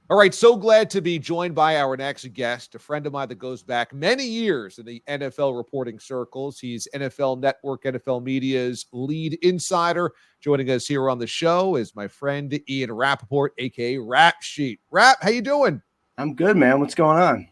All right, so glad to be joined by our next guest, a friend of mine that goes back many years in the NFL reporting circles. He's NFL Network, NFL Media's lead insider. Joining us here on the show is my friend Ian Rapoport, a.k.a. Rap Sheet. Rap, how you doing? I'm good, man. What's going on?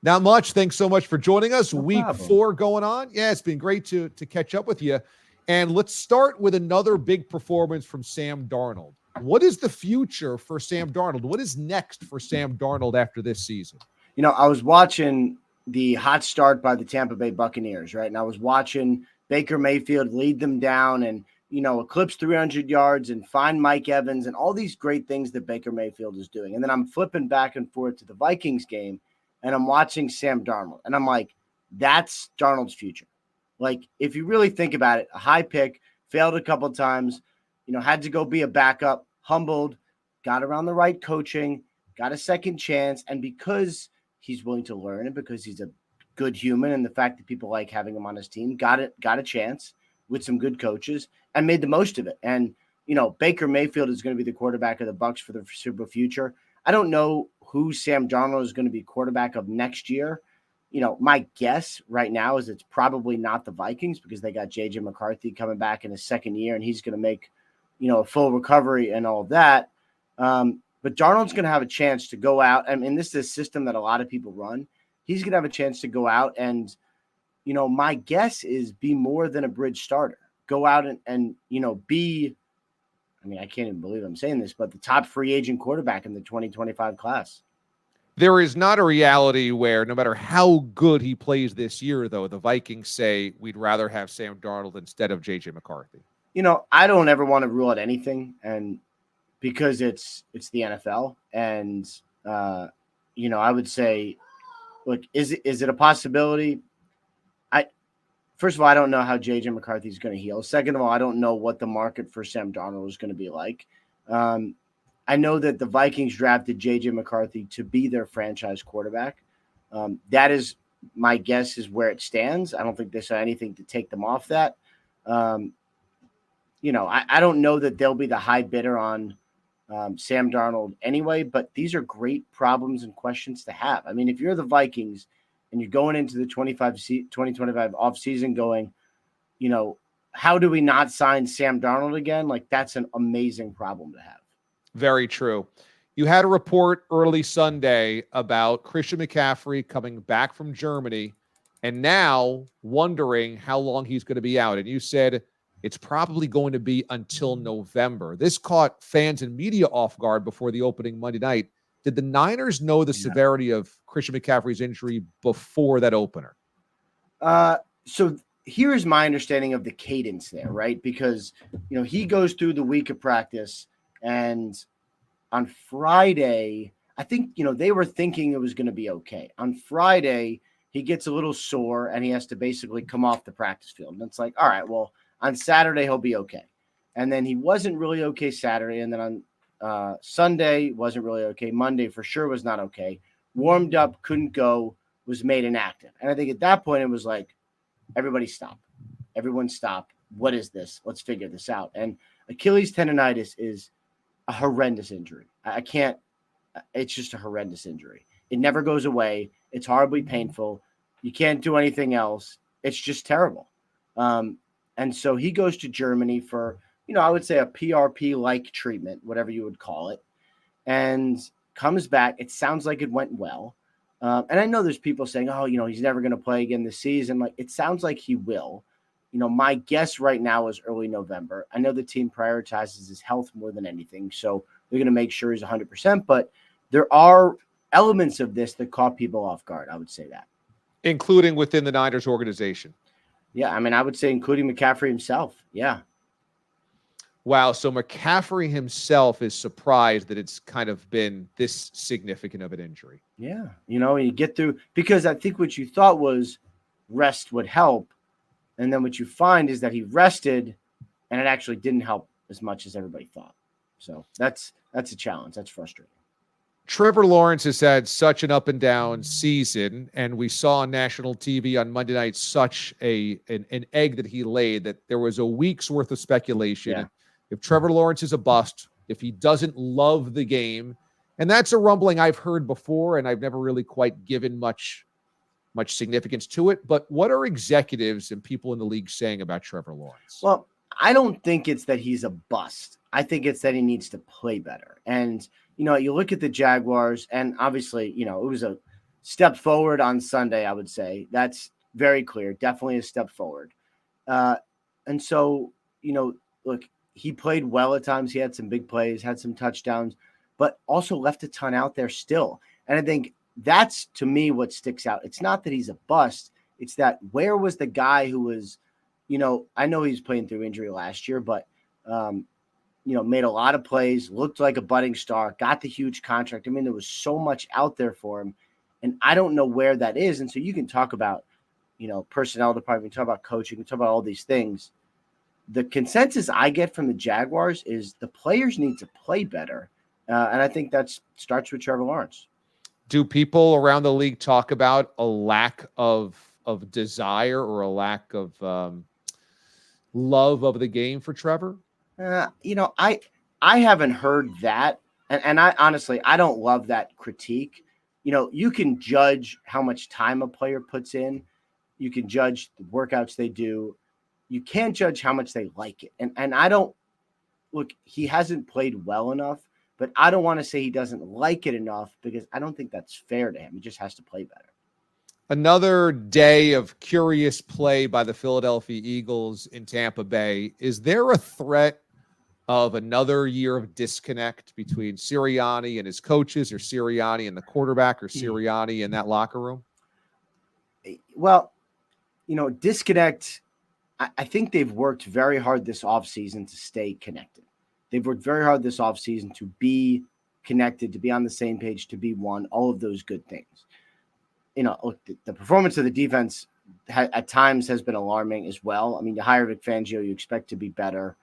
Not much. Thanks so much for joining us. No Week problem. 4 going on. Yeah, it's been great to catch up with you. And let's start with another big performance from Sam Darnold. What is the future for Sam Darnold? What is next for Sam Darnold after this season? You know, I was watching the hot start by the Tampa Bay Buccaneers, right? And I was watching Baker Mayfield lead them down and, eclipse 300 yards and find Mike Evans and all these great things that Baker Mayfield is doing. And then I'm flipping back and forth to the Vikings game and I'm watching Sam Darnold. And I'm like, that's Darnold's future. Like, if you really think about it, a high pick, failed a couple of times, had to go be a backup, humbled, got around the right coaching, got a second chance. And because he's willing to learn and because he's a good human and the fact that people like having him on his team, got a chance with some good coaches and made the most of it. And, Baker Mayfield is going to be the quarterback of the Bucs for the foreseeable future. I don't know who Sam Darnold is going to be quarterback of next year. My guess right now is it's probably not the Vikings because they got J.J. McCarthy coming back in his second year and he's going to make a full recovery and all of that. But Darnold's going to have a chance to go out. I mean, this is a system that a lot of people run. He's going to have a chance to go out and, my guess is be more than a bridge starter. Go out and be, I can't even believe I'm saying this, but the top free agent quarterback in the 2025 class. There is not a reality where no matter how good he plays this year, though, the Vikings say we'd rather have Sam Darnold instead of J.J. McCarthy. I don't ever want to rule out anything, and because it's the NFL, and I would say, look, is it a possibility? First of all, I don't know how J.J. McCarthy is going to heal. Second of all, I don't know what the market for Sam Darnold is going to be like. I know that the Vikings drafted J.J. McCarthy to be their franchise quarterback. That is my guess is where it stands. I don't think they saw anything to take them off that. I don't know that they'll be the high bidder on Sam Darnold anyway, but these are great problems and questions to have. I mean, if you're the Vikings and you're going into the 2025 offseason going, how do we not sign Sam Darnold again? Like, that's an amazing problem to have. Very true. You had a report early Sunday about Christian McCaffrey coming back from Germany and now wondering how long he's going to be out. And you said it's probably going to be until November. This caught fans and media off guard before the opening Monday night. Did the Niners know the severity of Christian McCaffrey's injury before that opener? So here's my understanding of the cadence there, right? Because, he goes through the week of practice and on Friday, I think, they were thinking it was going to be okay. On Friday, he gets a little sore and he has to basically come off the practice field. And it's like, all right, well, on Saturday, he'll be okay. And then he wasn't really okay Saturday. And then on Sunday, wasn't really okay. Monday for sure was not okay. Warmed up, couldn't go, was made inactive. And I think at that point, it was like, everybody stop. Everyone stop. What is this? Let's figure this out. And Achilles tendonitis is a horrendous injury. It's just a horrendous injury. It never goes away. It's horribly painful. You can't do anything else. It's just terrible. And so he goes to Germany for, I would say a PRP-like treatment, whatever you would call it, and comes back. It sounds like it went well. And I know there's people saying, oh, he's never going to play again this season. Like, it sounds like he will. My guess right now is early November. I know the team prioritizes his health more than anything, so they're going to make sure he's 100%. But there are elements of this that caught people off guard. I would say that. Including within the Niners organization. Yeah, I would say including McCaffrey himself. Yeah. Wow, so McCaffrey himself is surprised that it's kind of been this significant of an injury. Yeah, you get through, because I think what you thought was rest would help, and then what you find is that he rested, and it actually didn't help as much as everybody thought. So that's a challenge. That's frustrating. Trevor Lawrence has had such an up and down season, and we saw on national TV on Monday night such an egg that he laid that there was a week's worth of speculation. Yeah. If Trevor Lawrence is a bust, if he doesn't love the game, And that's a rumbling I've heard before, and I've never really quite given much significance to it. But what are executives and people in the league saying about Trevor Lawrence? Well, I don't think it's that he's a bust. I think it's that he needs to play better. And, you look at the Jaguars, and obviously, it was a step forward on Sunday, I would say. That's very clear. Definitely a step forward. And so, look, he played well at times. He had some big plays, had some touchdowns, but also left a ton out there still. And I think that's, to me, what sticks out. It's not that he's a bust. It's that where was the guy who was, I know he's playing through injury last year, but, made a lot of plays, looked like a budding star, got the huge contract. I mean, there was so much out there for him, and I don't know where that is. And so you can talk about, personnel department, you can talk about coaching, you can talk about all these things. The consensus I get from the Jaguars is the players need to play better. And I think that starts with Trevor Lawrence. Do people around the league talk about a lack of desire or a lack of love of the game for Trevor? I haven't heard that. And I honestly, I don't love that critique. You can judge how much time a player puts in. You can judge the workouts they do. You can't judge how much they like it. And I don't look, he hasn't played well enough, but I don't want to say he doesn't like it enough because I don't think that's fair to him. He just has to play better. Another day of curious play by the Philadelphia Eagles in Tampa Bay. Is there a threat of another year of disconnect between Sirianni and his coaches, or Sirianni and the quarterback, or Sirianni in that locker room? Well, disconnect. I think they've worked very hard this offseason to stay connected. They've worked very hard this offseason to be connected, to be on the same page, to be one, all of those good things. Look, the performance of the defense at times has been alarming as well. I mean, you hire Vic Fangio, you expect to be better.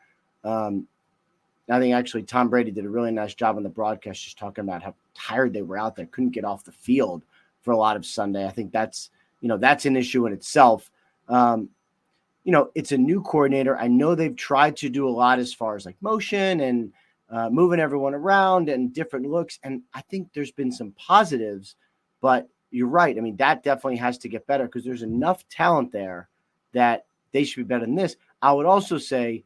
I think actually Tom Brady did a really nice job on the broadcast just talking about how tired they were out there, couldn't get off the field for a lot of Sunday. I think that's an issue in itself. It's a new coordinator. I know they've tried to do a lot as far as like motion and moving everyone around and different looks. And I think there's been some positives, but you're right. I mean, that definitely has to get better because there's enough talent there that they should be better than this. I would also say,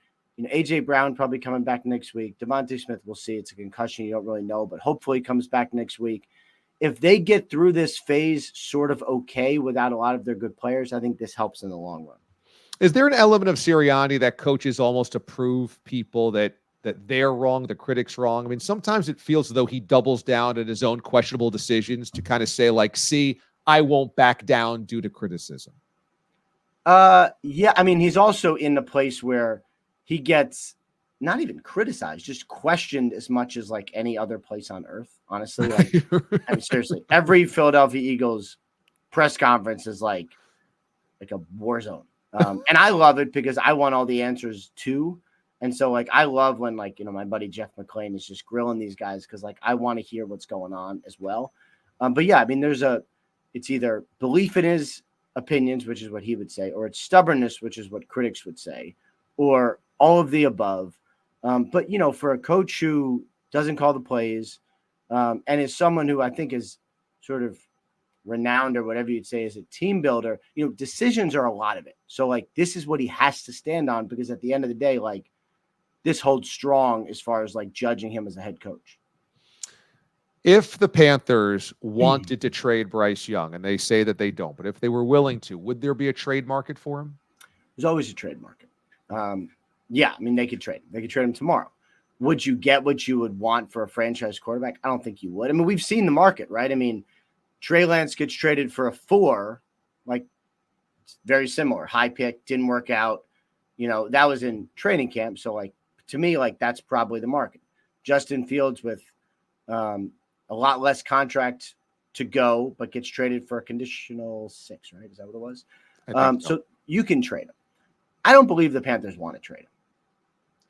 A.J. Brown probably coming back next week. Devontae Smith, we'll see. It's a concussion. You don't really know, but hopefully he comes back next week. If they get through this phase sort of okay without a lot of their good players, I think this helps in the long run. Is there an element of Sirianni that coaches almost approve people that they're wrong, the critic's wrong? I mean, sometimes it feels as though he doubles down on his own questionable decisions to kind of say, like, see, I won't back down due to criticism. Yeah, I mean, he's also in the place where he gets not even criticized, just questioned as much as like any other place on earth, honestly. Like, I mean, seriously, every Philadelphia Eagles press conference is like a war zone. And I love it because I want all the answers too. And so like, I love when like, my buddy Jeff McClain is just grilling these guys because like, I want to hear what's going on as well. But yeah, I mean, it's either belief in his opinions, which is what he would say, or it's stubbornness, which is what critics would say, or all of the above. But, for a coach who doesn't call the plays and is someone who I think is sort of renowned or whatever you'd say as a team builder, decisions are a lot of it. So like, this is what he has to stand on because at the end of the day, like this holds strong as far as like judging him as a head coach. If the Panthers wanted to trade Bryce Young, and they say that they don't, but if they were willing to, would there be a trade market for him? There's always a trade market. Yeah, I mean, they could trade him. They could trade him tomorrow. Would you get what you would want for a franchise quarterback? I don't think you would. I mean, we've seen the market, right? I mean, Trey Lance gets traded for a 4, like it's very similar. High pick, didn't work out. That was in training camp. So like, to me, like that's probably the market. Justin Fields with a lot less contract to go, but gets traded for a conditional 6, right? Is that what it was? So you can trade him. I don't believe the Panthers want to trade him.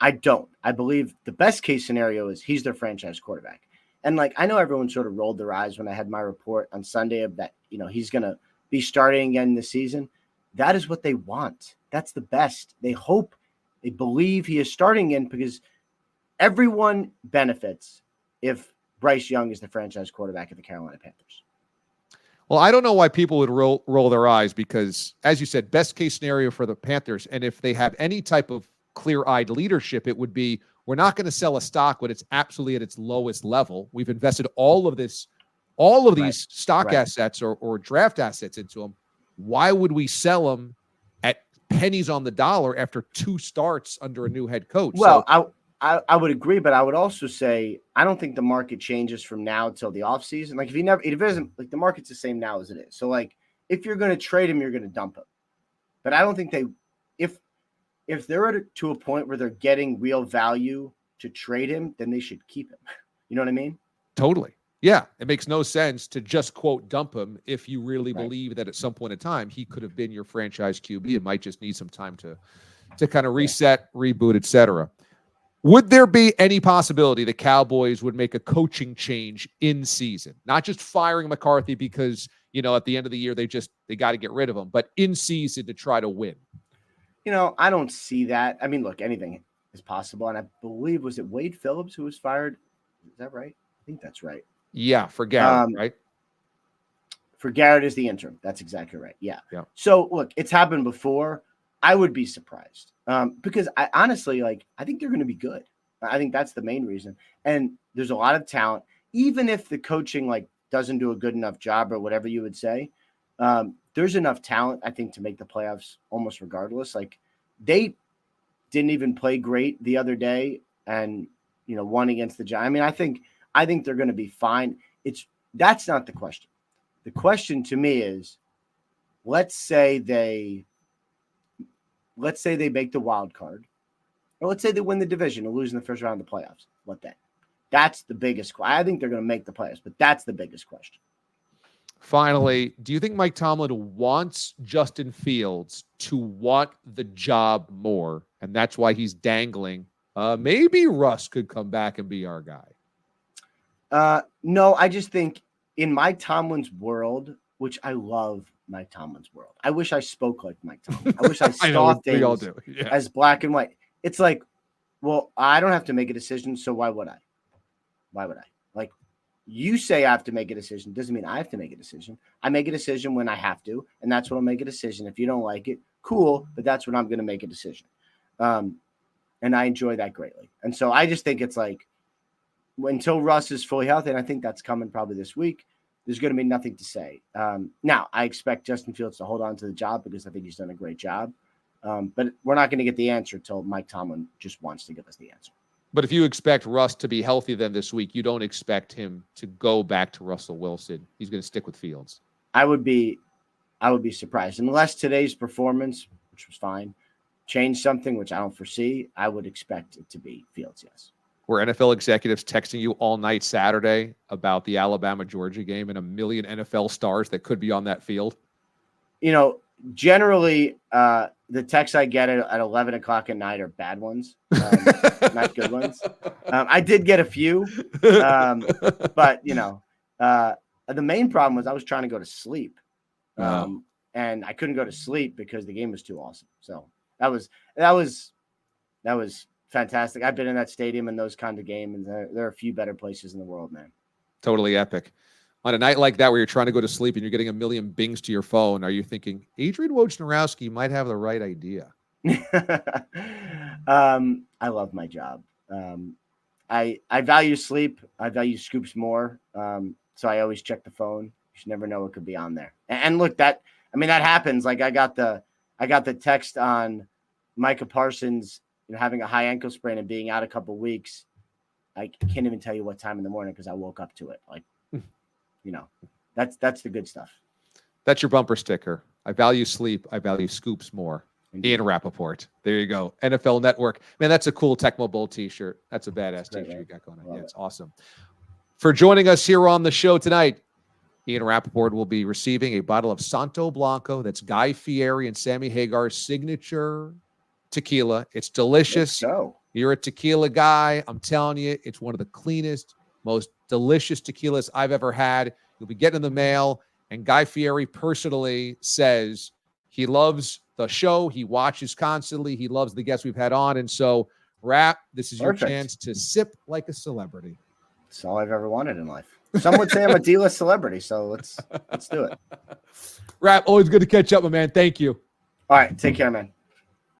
I don't. I believe the best case scenario is he's their franchise quarterback. And like, I know everyone sort of rolled their eyes when I had my report on Sunday of that, he's going to be starting again this season. That is what they want. That's the best. They hope, they believe he is starting in because everyone benefits if Bryce Young is the franchise quarterback of the Carolina Panthers. Well, I don't know why people would roll their eyes because, as you said, best case scenario for the Panthers, and if they have any type of clear-eyed leadership, it would be, we're not going to sell a stock when it's absolutely at its lowest level. We've invested all of these stock assets or draft assets into them. Why would we sell them at pennies on the dollar after 2 starts under a new head coach? Well, I would agree, but I would also say I don't think the market changes from now till the offseason. Like if it isn't, like the market's the same now as it is. So like if you're going to trade him, you're going to dump him. But I don't think if they're to a point where they're getting real value to trade him, then they should keep him. You know what I mean? Totally. Yeah. It makes no sense to just quote dump him if you really believe that at some point in time he could have been your franchise QB. It might just need some time to kind of reset, reboot, etc. Would there be any possibility the Cowboys would make a coaching change in season? Not just firing McCarthy because, at the end of the year, they got to get rid of him, but in season to try to win? I don't see that. I mean, look, anything is possible. And I believe, was it Wade Phillips who was fired? Is that right? I think that's right. Yeah, for Garrett, right? For Garrett is the interim. That's exactly right. Yeah. So, look, it's happened before. I would be surprised because I honestly, I think they're going to be good. I think that's the main reason. And there's a lot of talent. Even if the coaching, doesn't do a good enough job or whatever you would say, there's enough talent, I think, to make the playoffs almost regardless. They didn't even play great the other day and, won against the Giants. I mean, I think they're going to be fine. That's not the question. The question to me is, let's say they make the wild card, or let's say they win the division and lose in the first round of the playoffs. What then? That's the biggest question. I think they're going to make the playoffs, but that's the biggest question. Finally, do you think Mike Tomlin wants Justin Fields to want the job more, and that's why he's dangling? Maybe Russ could come back and be our guy. No, I just think in Mike Tomlin's world, which I love Mike Tomlin's world. I wish I spoke like Mike Tomlin. I wish I saw things as black and white. It's like, well, I don't have to make a decision, so why would I? You say I have to make a decision. Doesn't mean I have to make a decision. I make a decision when I have to, and that's when I'll make a decision. If you don't like it, cool, but that's when I'm going to make a decision. And I enjoy that greatly. And so I just think it's until Russ is fully healthy, and I think that's coming probably this week, there's going to be nothing to say. Now, I expect Justin Fields to hold on to the job because I think he's done a great job. But we're not going to get the answer until Mike Tomlin just wants to give us the answer. But if you expect Russ to be healthy then this week, you don't expect him to go back to Russell Wilson. He's going to stick with Fields. I would be surprised. Unless today's performance, which was fine, changed something, which I don't foresee, I would expect it to be Fields, yes. Were NFL executives texting you all night Saturday about the Alabama-Georgia game and a million NFL stars that could be on that field? Generally, the texts I get at 11 o'clock at night are bad ones, not good ones. I did get a few, but, the main problem was I was trying to go to sleep, and I couldn't go to sleep because the game was too awesome. So that was fantastic. I've been in that stadium and those kind of games, and there are a few better places in the world, man. Totally epic. On a night like that where you're trying to go to sleep and you're getting a million bings to your phone, are you thinking Adrian Wojnarowski might have the right idea? I love my job. I value sleep. I value scoops more. So I always check the phone. You should never know what could be on there. And look, that happens. I got the text on Micah Parsons, having a high ankle sprain and being out a couple of weeks. I can't even tell you what time in the morning because I woke up to it. That's the good stuff. That's your bumper sticker. I value sleep. I value scoops more. Indeed. Ian Rapoport. There you go. NFL Network. Man, that's a cool Tecmo Bowl t-shirt. That's a badass t-shirt you got going on. Yeah, it's awesome. For joining us here on the show tonight, Ian Rapoport will be receiving a bottle of Santo Blanco. That's Guy Fieri and Sammy Hagar's signature tequila. It's delicious. You're a tequila guy. I'm telling you, it's one of the cleanest, most delicious tequilas I've ever had. You'll be getting in the mail. And Guy Fieri personally says he loves the show. He watches constantly. He loves the guests we've had on. And so, Rap, this is your chance to sip like a celebrity. It's all I've ever wanted in life. Some would say I'm a D-list celebrity, so let's do it. Rap, always good to catch up, my man. Thank you. All right, take care, man.